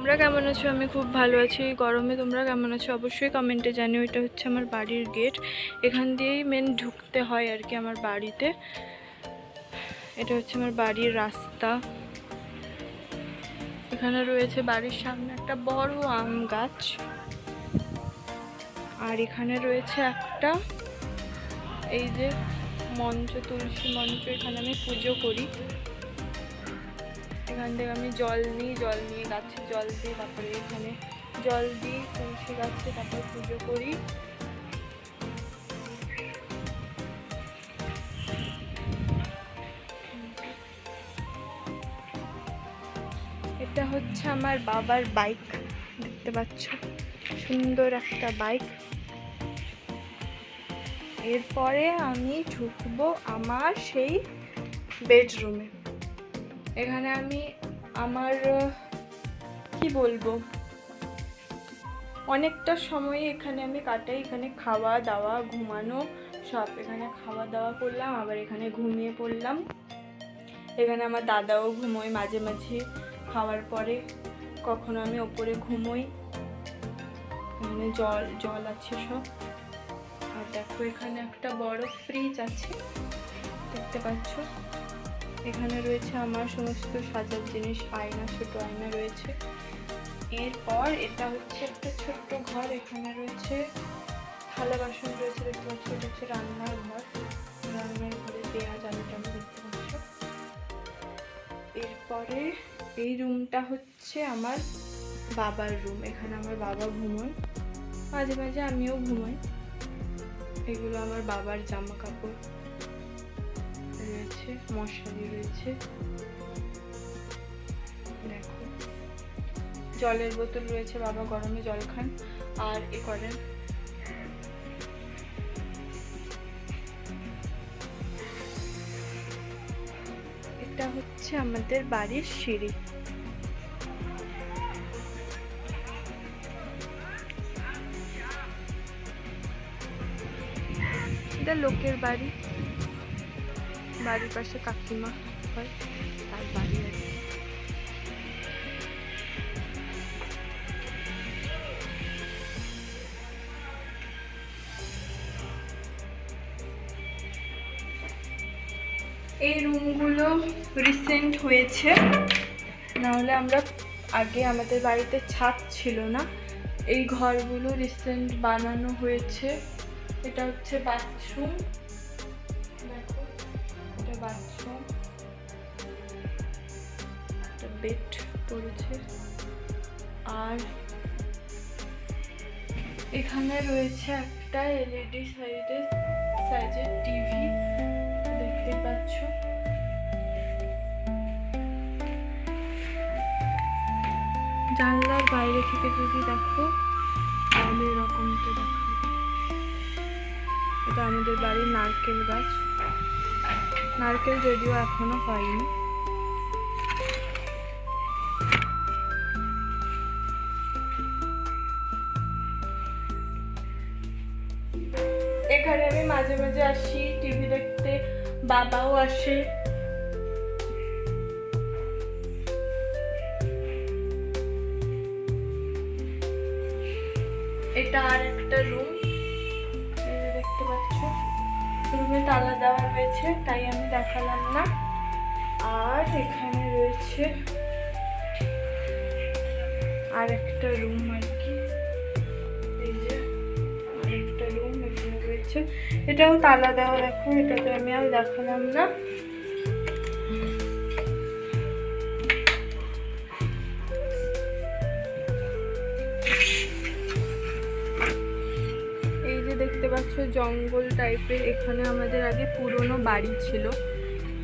তোমরা কেমন আছো? আমি খুব ভালো আছি। এই গরমে তোমরা কেমন আছো অবশ্যই কমেন্টে জানিও। এটা হচ্ছে আমার বাড়ির গেট, এখান দিয়েই মেন ঢুকতে হয় আর কি আমার বাড়িতে। এটা হচ্ছে আমার বাড়ির রাস্তা। এখানে রয়েছে বাড়ির সামনে একটা বড় আম গাছ, আর এখানে রয়েছে একটা এই যে মঞ্চ, তুলসী মঞ্চ। এখানে আমি পুজো করি। এখান থেকে আমি জল নিয়ে গাছে জল দিই, তারপরে এখানে জল দিই তুলসী গাছে, তারপর পুজো করি। এটা হচ্ছে আমার বাবার বাইক, দেখতে পাচ্ছ, সুন্দর একটা বাইক। এরপরে আমি ঢুকবো আমার সেই বেডরুমে। এখানে আমি আমার কি বলবো, অনেকটা সময় এখানে আমি কাটাই। এখানে খাওয়া দাওয়া ঘুমানো সব, এখানে খাওয়া দাওয়া করলাম, আবার এখানে ঘুমিয়ে পড়লাম। এখানে আমার দাদাও ঘুমোয় মাঝে মাঝে খাওয়ার পরে, কখনো আমি ওপরে ঘুমোই। এখানে জল আছে সব। আর দেখো এখানে একটা বড় ফ্রিজ আছে, দেখতে পাচ্ছ। এখানে রয়েছে আমার সমস্ত সাজার জিনিস, আয়না, ছোট আয়না রয়েছে। এরপর এটা হচ্ছে একটা ছোট্ট ঘর, এখানে রয়েছে থালা বাসন রয়েছে, দেখতে পাচ্ছ। এটা হচ্ছে রান্নার ঘর, রান্নার ঘরে পেঁয়াজ আলু টালু দেখতে পাচ্ছ। এরপরে এই রুমটা হচ্ছে আমার বাবার রুম, এখানে আমার বাবা ঘুমোয়, মাঝে মাঝে আমিও ঘুমাই। এগুলো আমার বাবার জামা কাপড় রয়েছে, মশারি রয়েছে, দেখো জলের বোতল রয়েছে, বাবা গরমে জল খান। আর এ করেন এটা হচ্ছে আমাদের বাড়ির সিঁড়ি। এটা লোকের বাড়ি, বাড়ির পাশে কাকিমা হয়, তার বাড়ি আর কি। এই রুমগুলো রিসেন্ট হয়েছে, নাহলে আমরা আগে আমাদের বাড়িতে ছাদ ছিল না। এই ঘরগুলো রিসেন্ট বানানো হয়েছে। এটা হচ্ছে বাথরুম, দেখো এটা বাথরুম, একটা বেড পড়েছে। আর এখানে রয়েছে একটা এলইডি সাইজের টিভি, দেখতে পাচ্ছ। জানলার বাইরে থেকে যদি দেখো তাহলে এরকমটা দেখা। এটা আমাদের বাড়ির নারকেল গাছ, নারকেল যদিও এখনো হয়নি। এখানে আমি মাঝে মাঝে আসি টিভি দেখতে, বাবাও আসে। এটা আর একটা রুম, দেখতে পাচ্ছ। রুমে তালা দেওয়া রয়েছে, তাই আমি দেখালাম না। আর এখানে রয়েছে আর একটা রুম আর কি, এই যে আরেকটা রুম এখানে রয়েছে, এটাও তালা দেওয়া। দেখো এটাতে আমি আর দেখালাম না। এই যে দেখতে পাচ্ছ জঙ্গল টাইপের, এখানে আমাদের আগে পুরনো বাড়ি ছিল,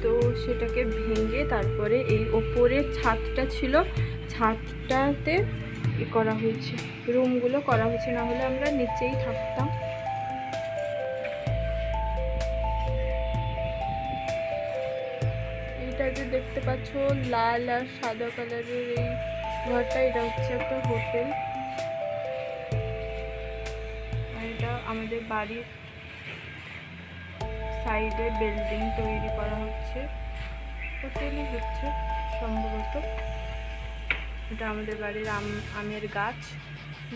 তো সেটাকে ভেঙে তারপরে এই ওপরে ছাদটা ছিল, ছাদটাতে করা হয়েছে, রুমগুলো করা হয়েছে, না হলে আমরা নিচেই থাকতাম। এইটা যে দেখতে পাচ্ছ লাল আর সাদা কালারের এই ঘরটা, এটা হচ্ছে একটা হোটেল। আর এটা আমাদের বাড়ির সাইডে বিল্ডিং তৈরি করা হচ্ছে, হোটেলই হচ্ছে সম্ভবত। এটা আমাদের বাড়ির আমের গাছ,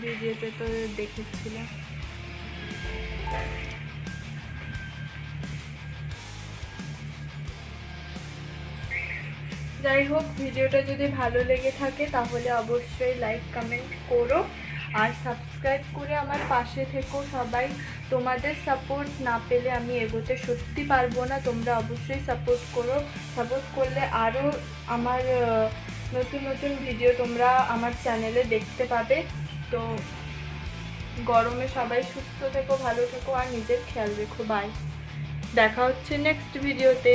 ভিডিওতে তো দেখেছিলে। যাই হোক, ভিডিওটা যদি ভালো লেগে থাকে তাহলে অবশ্যই লাইক কমেন্ট করো আর সাবস্ক্রাইব করে আমার পাশে থেকো সবাই। তোমাদের সাপোর্ট না পেলে আমি এগোতে সত্যি পারবো না। তোমরা অবশ্যই সাপোর্ট করো, সাপোর্ট করলে আরও আমার নতুন নতুন ভিডিও তোমরা আমার চ্যানেলে দেখতে পাবে। তো গরমে সবাই সুস্থ থেকো, ভালো থেকো আর নিজের খেয়াল রেখো। বাই, দেখা হচ্ছে নেক্সট ভিডিওতে।